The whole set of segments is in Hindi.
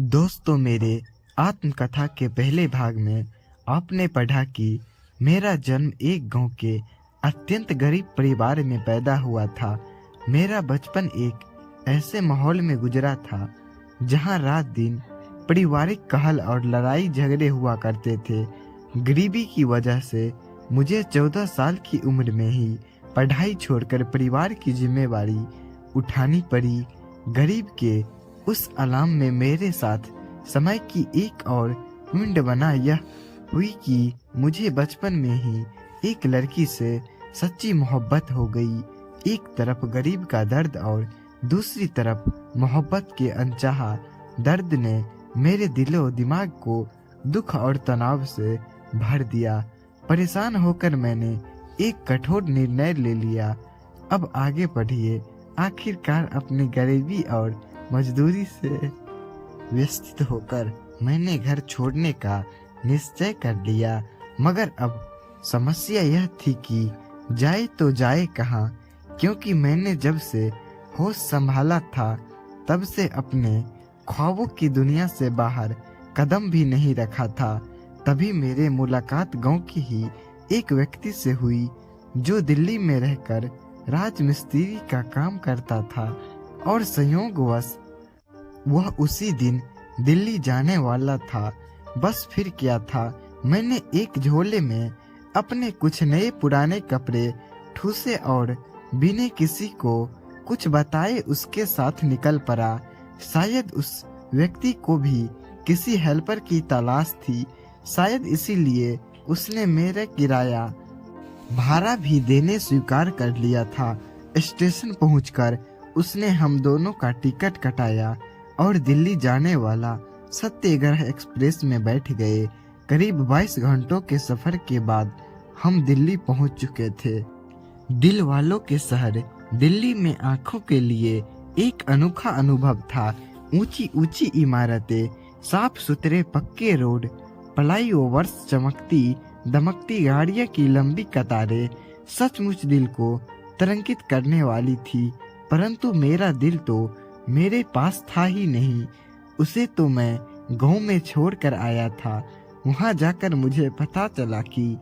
दोस्तों, मेरे आत्मकथा के पहले भाग में आपने पढ़ा कि मेरा जन्म एक गांव के अत्यंत गरीब परिवार में पैदा हुआ था। मेरा बचपन एक ऐसे माहौल में गुजरा था जहां रात दिन पारिवारिक कहल और लड़ाई झगड़े हुआ करते थे। गरीबी की वजह से मुझे 14 साल की उम्र में ही पढ़ाई छोड़कर परिवार की जिम्मेवारी उठानी पड़ी। गरीब के उस आलम में मेरे साथ समय की एक और विंड बना यह हुई कि मुझे बचपन में ही एक लड़की से सच्ची मोहब्बत हो गई। एक तरफ गरीब का दर्द और दूसरी तरफ मोहब्बत के अनचाहा दर्द ने मेरे दिलो दिमाग को दुख और तनाव से भर दिया। परेशान होकर मैंने एक कठोर निर्णय ले लिया। अब आगे बढ़िए। आखिरकार अपनी गरीबी और मजदूरी से व्यस्त होकर मैंने घर छोड़ने का निश्चय कर लिया। मगर अब समस्या यह थी कि जाए तो जाए कहाँ, क्योंकि मैंने जब से होश संभाला था तब से अपने ख्वाबों की दुनिया से बाहर कदम भी नहीं रखा था। तभी मेरे मुलाकात गांव की ही एक व्यक्ति से हुई जो दिल्ली में रहकर राजमिस्त्री का काम करता था और संयोगवश वह उसी दिन दिल्ली जाने वाला था। बस फिर क्या था, मैंने एक झोले में अपने कुछ नए पुराने कपड़े ठूसे और बिना किसी को कुछ बताए उसके साथ निकल पड़ा। शायद उस व्यक्ति को भी किसी हेल्पर की तलाश थी। शायद इसीलिए उसने मेरा किराया भाड़ा भी देने स्वीकार कर लिया था। स्टेशन पहुंचकर उसने हम दोनों का टिकट कटाया और दिल्ली जाने वाला सत्याग्रह एक्सप्रेस में बैठ गए। करीब 22 घंटों के सफर के बाद हम दिल्ली पहुंच चुके थे। दिल वालों के शहर दिल्ली में आंखों के लिए एक अनोखा अनुभव था। ऊंची ऊंची इमारतें, साफ सुथरे पक्के रोड, फ्लाईओवर्स, चमकती दमकती गाड़ियों की लंबी कतारें सचमुच दिल को तरंगित करने वाली थी। परंतु मेरा दिल तो मेरे पास था ही नहीं, उसे तो मैं गांव में छोड़कर आया था। वहां जाकर मुझे पता चला कि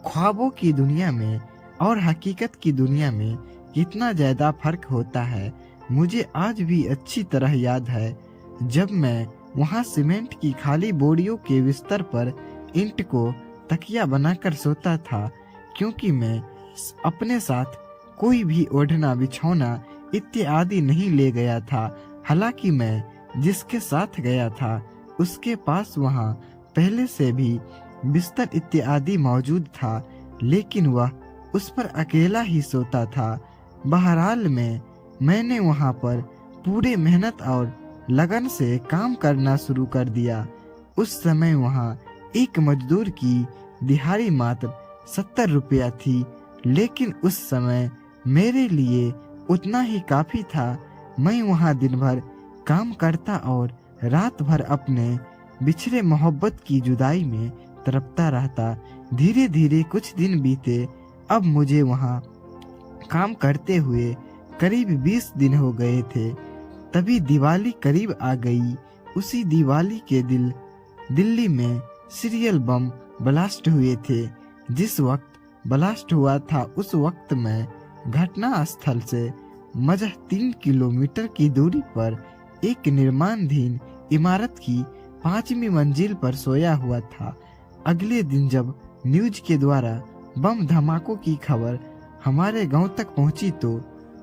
ख्वाबों की दुनिया में और हकीकत की दुनिया में कितना ज्यादा फर्क होता है। मुझे आज भी अच्छी तरह याद है जब मैं वहां सीमेंट की खाली बोरियों के बिस्तर पर ईंट को तकिया बनाकर सोता था, क्योंकि मैं अपने साथ कोई भी ओढ़ना बिछौना इत्यादि नहीं ले गया था। हालांकि मैं जिसके साथ गया था उसके पास वहां पहले से भी बिस्तर इत्यादि मौजूद था, लेकिन वह उस पर अकेला ही सोता था। बहरहाल मैंने वहां पर पूरे मेहनत और लगन से काम करना शुरू कर दिया। उस समय वहां एक मजदूर की दिहाड़ी मात्र 70 रुपया थी, लेकिन उस समय मेरे लिए उतना ही काफी था। मैं वहां दिन भर काम करता और रात भर अपने बिछड़े मोहब्बत की जुदाई में तड़पता रहता। धीरे धीरे कुछ दिन बीते। अब मुझे वहां काम करते हुए करीब 20 दिन हो गए थे। तभी दिवाली करीब आ गई। उसी दिवाली के दिल्ली में सीरियल बम ब्लास्ट हुए थे। जिस वक्त ब्लास्ट हुआ था उस वक्त मैं घटना स्थल से महज 3 किलोमीटर की दूरी पर एक निर्माणाधीन इमारत की 5वीं मंजिल पर सोया हुआ था। अगले दिन जब न्यूज के द्वारा बम धमाकों की खबर हमारे गांव तक पहुंची तो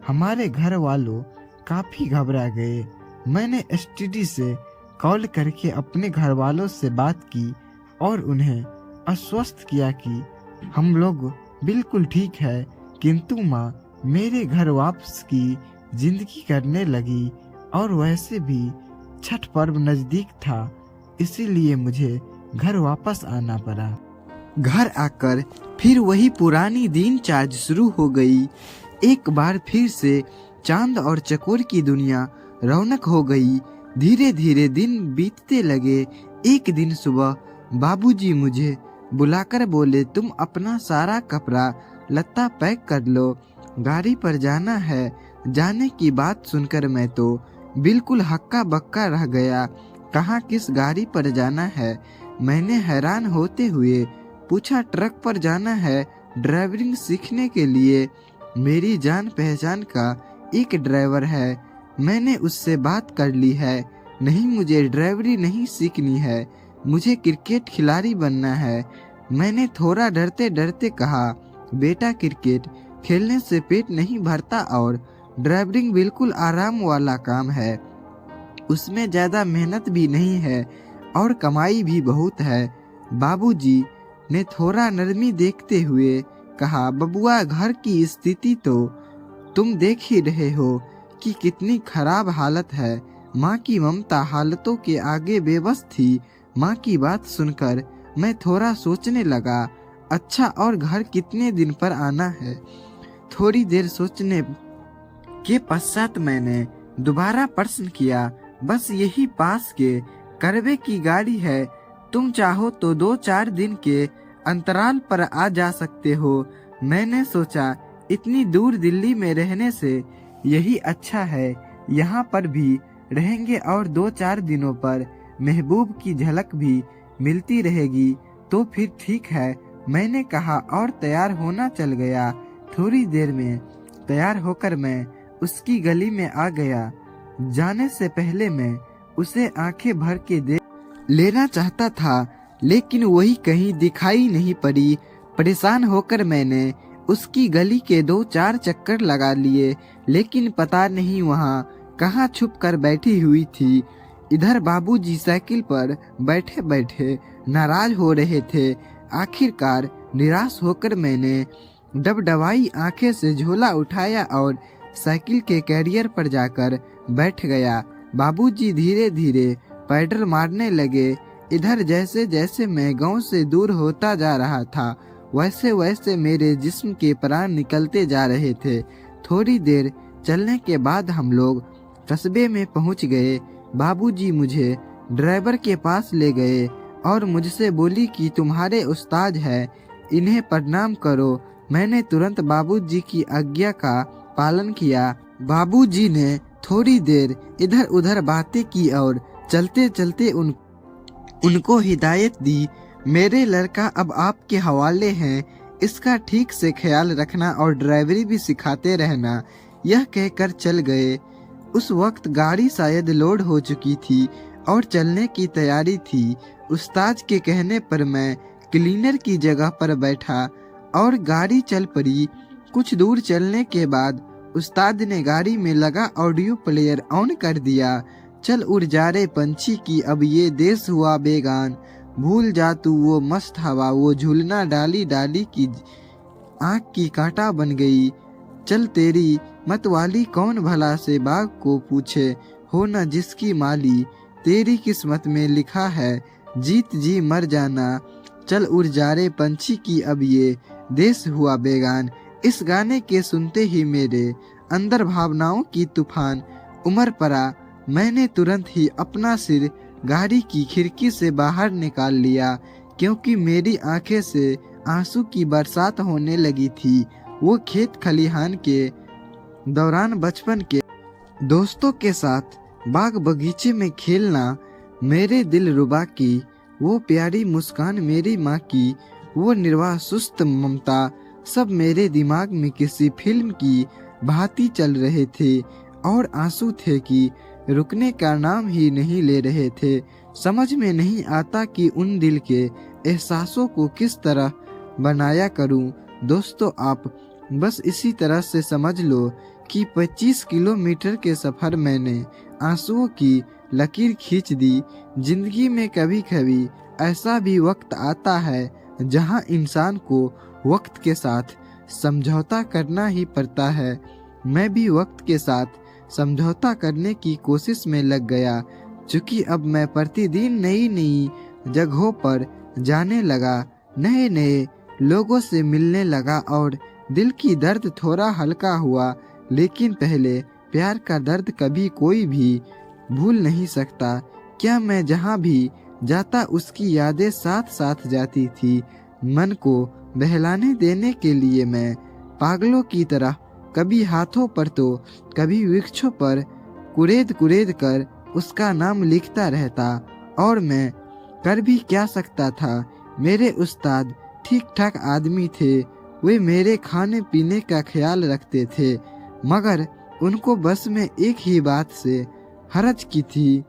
हमारे घर वालों काफी घबरा गए। मैंने एसटीडी से कॉल करके अपने घर वालों से बात की और उन्हें आश्वस्त किया कि हम लोग बिल्कुल ठीक है, किंतु माँ मेरे घर वापस की जिंदगी करने लगी और वैसे भी छठ पर्व नजदीक था, इसीलिए मुझे घर वापस आना पड़ा। घर आकर फिर वही पुरानी दिनचर्या शुरू हो गई। एक बार फिर से चांद और चकोर की दुनिया रौनक हो गई। धीरे धीरे दिन बीतते लगे। एक दिन सुबह बाबूजी मुझे बुलाकर बोले, तुम अपना सारा कपड़ा लत्ता पैक कर लो, गाड़ी पर जाना है। जाने की बात सुनकर मैं तो बिल्कुल हक्का बक्का रह गया। कहा किस गाड़ी पर जाना है। मैंने हैरान होते हुए पूछा ट्रक पर जाना है ड्राइविंग सीखने के लिए। मेरी जान पहचान का एक ड्राइवर है, मैंने उससे बात कर ली है। नहीं, मुझे ड्राइवरी नहीं सीखनी है, मुझे क्रिकेट खिलाड़ी बनना है। मैंने थोड़ा डरते डरते कहा, बेटा क्रिकेट खेलने से पेट नहीं भरता और ड्राइविंग बिल्कुल आराम वाला काम है, उसमें ज़्यादा मेहनत भी नहीं है और कमाई भी बहुत है। बाबूजी ने थोड़ा नरमी देखते हुए कहा, बबुआ घर की स्थिति तो तुम देख ही रहे हो कि कितनी खराब हालत है। माँ की ममता हालतों के आगे बेबस थी। माँ की बात सुनकर मैं थोड़ा सोचने लगा, अच्छा और घर कितने दिन पर आना है। थोड़ी देर सोचने के पश्चात मैंने दोबारा प्रश्न किया, बस यही पास के करवे की गाड़ी है, तुम चाहो तो 2-4 दिन के अंतराल पर आ जा सकते हो। मैंने सोचा इतनी दूर दिल्ली में रहने से यही अच्छा है, यहाँ पर भी रहेंगे और 2-4 दिनों पर महबूब की झलक भी मिलती रहेगी तो फिर ठीक है, मैंने कहा और तैयार होना चल गया। थोड़ी देर में तैयार होकर मैं उसकी गली में आ गया। जाने से पहले मैं उसे आंखें भर के देख लेना चाहता था, लेकिन वही कहीं दिखाई नहीं पड़ी। परेशान होकर मैंने उसकी गली के 2-4 चक्कर लगा लिए, लेकिन पता नहीं वहाँ कहाँ छुप कर बैठी हुई थी। इधर बाबूजी साइकिल पर बैठे बैठे नाराज हो रहे थे। आखिरकार निराश होकर मैंने डबडबाई आंखें से झोला उठाया और साइकिल के कैरियर पर जाकर बैठ गया। बाबूजी धीरे धीरे पैडल मारने लगे। इधर जैसे जैसे मैं गांव से दूर होता जा रहा था, वैसे वैसे मेरे जिस्म के प्राण निकलते जा रहे थे। थोड़ी देर चलने के बाद हम लोग कस्बे में पहुंच गए। बाबूजी मुझे ड्राइवर के पास ले गए और मुझसे बोली कि तुम्हारे उस्ताद है, इन्हें प्रणाम करो। मैंने तुरंत बाबूजी की आज्ञा का पालन किया। बाबूजी ने थोड़ी देर इधर उधर बातें की और चलते चलते उनको हिदायत दी, मेरे लड़का अब आपके हवाले हैं, इसका ठीक से ख्याल रखना और ड्राइवरी भी सिखाते रहना। यह कहकर चल गए। उस वक्त गाड़ी शायद लोड हो चुकी थी और चलने की तैयारी थी। उस्ताद के कहने पर मैं क्लीनर की जगह पर बैठा और गाड़ी चल पड़ी। कुछ दूर चलने के बाद उस्ताद ने गाड़ी में लगा ऑडियो प्लेयर ऑन कर दिया। चल उड़ जा रे पंछी की अब ये देश हुआ बेगान, भूल जा तू वो मस्त हवा, वो झूलना डाली डाली की आँख की कांटा बन गई। चल तेरी मतवाली कौन भला से बाग को पूछे, हो न जिसकी माली, तेरी किस्मत में लिखा है जीत जी मर जाना। चल उड़ जा रे पंछी की अब ये देश हुआ बेगान। इस गाने के सुनते ही मेरे अंदर भावनाओं की तूफान उमड़ पड़ा। मैंने तुरंत ही अपना सिर गाड़ी की खिड़की से बाहर निकाल लिया, क्योंकि मेरी आंखें से आंसू की बरसात होने लगी थी। वो खेत खलिहान के दौरान बचपन के दोस्तों के साथ बाग बगीचे में खेलना, मेरे दिल रुबा की वो प्यारी मुस्कान मेरी माँ की, वो निर्वाह सुस्त ममता, सब मेरे दिमाग में किसी फिल्म की भांति चल रहे थे और आंसू थे कि रुकने का नाम ही नहीं ले रहे थे। समझ में नहीं आता कि उन दिल के एहसासों को किस तरह बनाया करूं। दोस्तों, आप बस इसी तरह से समझ लो कि 25 किलोमीटर के सफ़र मैंने आंसुओं की लकीर खींच दी। जिंदगी में कभी कभी ऐसा भी वक्त आता है जहां इंसान को वक्त के साथ समझौता करना ही पड़ता है। मैं भी वक्त के साथ समझौता करने की कोशिश में लग गया। चूँकि अब मैं प्रतिदिन नई नई जगहों पर जाने लगा, नए नए लोगों से मिलने लगा और दिल की दर्द थोड़ा हल्का हुआ। लेकिन पहले प्यार का दर्द कभी कोई भी भूल नहीं सकता। क्या मैं जहाँ भी जाता उसकी यादें साथ साथ जाती थी। मन को बहलाने देने के लिए मैं पागलों की तरह कभी हाथों पर तो कभी वृक्षों पर कुरेद कुरेद कर उसका नाम लिखता रहता और मैं कर भी क्या सकता था। मेरे उस्ताद ठीक ठाक आदमी थे, वे मेरे खाने पीने का ख्याल रखते थे, मगर उनको बस में एक ही बात से हरज की थी।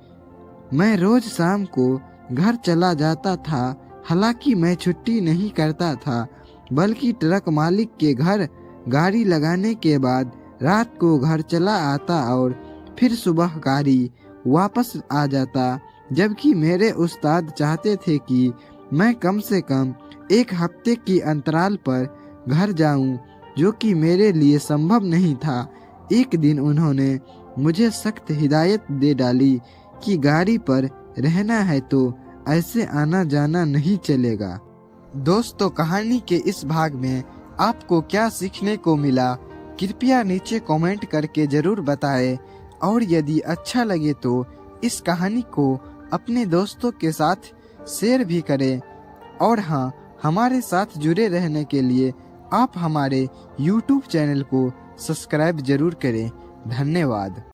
मैं रोज शाम को घर चला जाता था, हालांकि मैं छुट्टी नहीं करता था, बल्कि ट्रक मालिक के घर गाड़ी लगाने के बाद रात को घर चला आता और फिर सुबह गाड़ी वापस आ जाता। जबकि मेरे उस्ताद चाहते थे कि मैं कम से कम एक हफ्ते की अंतराल पर घर जाऊं, जो कि मेरे लिए संभव नहीं था। एक दिन उन्होंने मुझे सख्त हिदायत दे डाली कि गाड़ी पर रहना है तो ऐसे आना जाना नहीं चलेगा। दोस्तों, कहानी के इस भाग में आपको क्या सीखने को मिला, कृपया नीचे कमेंट करके जरूर बताएं, और यदि अच्छा लगे तो इस कहानी को अपने दोस्तों के साथ शेयर भी करें। और हाँ, हमारे साथ जुड़े रहने के लिए आप हमारे YouTube चैनल को सब्सक्राइब जरूर करें। धन्यवाद।